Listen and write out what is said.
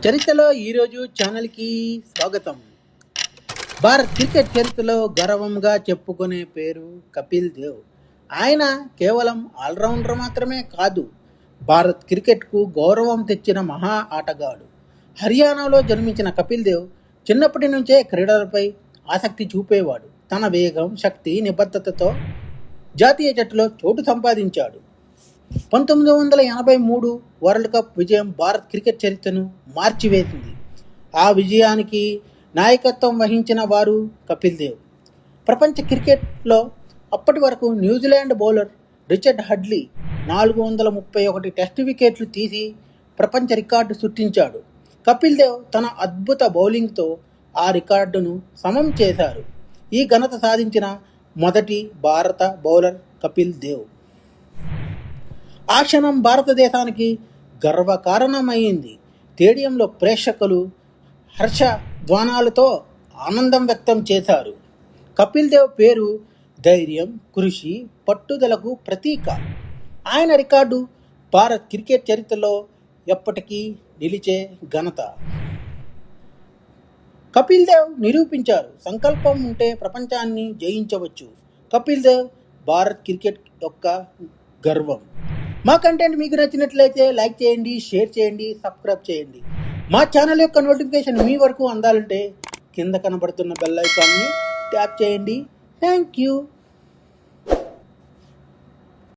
చరిత్రలో ఈరోజు ఛానల్కి స్వాగతం. భారత్ క్రికెట్ చరిత్రలో గౌరవంగా చెప్పుకునే పేరు కపిల్ దేవ్. ఆయన కేవలం ఆల్రౌండర్ మాత్రమే కాదు, భారత్ క్రికెట్కు గౌరవం తెచ్చిన మహా ఆటగాడు. హర్యానాలో జన్మించిన కపిల్ దేవ్ చిన్నప్పటి నుంచే క్రీడలపై ఆసక్తి చూపేవాడు. తన వేగం, శక్తి, నిబద్ధతతో జాతీయ జట్టులో చోటు సంపాదించాడు. 1983 వరల్డ్ కప్ విజయం భారత్ క్రికెట్ చరిత్రను మార్చివేసింది. ఆ విజయానికి నాయకత్వం వహించిన వారు కపిల్ దేవ్. ప్రపంచ క్రికెట్లో అప్పటి వరకు న్యూజిలాండ్ బౌలర్ రిచర్డ్ హడ్లీ 431 టెస్ట్ వికెట్లు తీసి ప్రపంచ రికార్డు సృష్టించాడు. కపిల్ దేవ్ తన అద్భుత బౌలింగ్తో ఆ రికార్డును సమం చేశారు. ఈ ఘనత సాధించిన మొదటి భారత బౌలర్ కపిల్ దేవ్. ఆ క్షణం భారతదేశానికి గర్వకారణమైంది. స్టేడియంలో ప్రేక్షకులు హర్ష ధ్వానాలతో ఆనందం వ్యక్తం చేశారు. కపిల్ దేవ్ పేరు ధైర్యం, కృషి, పట్టుదలకు ప్రతీక. ఆయన రికార్డు భారత్ క్రికెట్ చరిత్రలో ఎప్పటికీ నిలిచే ఘనత. కపిల్ దేవ్ నిరూపించారు, సంకల్పం ఉంటే ప్రపంచాన్ని జయించవచ్చు. కపిల్ దేవ్ భారత్ క్రికెట్ యొక్క గర్వం. మా కంటెంట్ మీకు నచ్చినట్లయితే లైక్ చేయండి, షేర్ చేయండి, సబ్స్క్రైబ్ చేయండి. మా ఛానల్ యొక్క నోటిఫికేషన్ మీ వరకు అందాలంటే కింద కనబడుతున్న బెల్ ఐకాన్ని ట్యాప్ చేయండి. Thank you.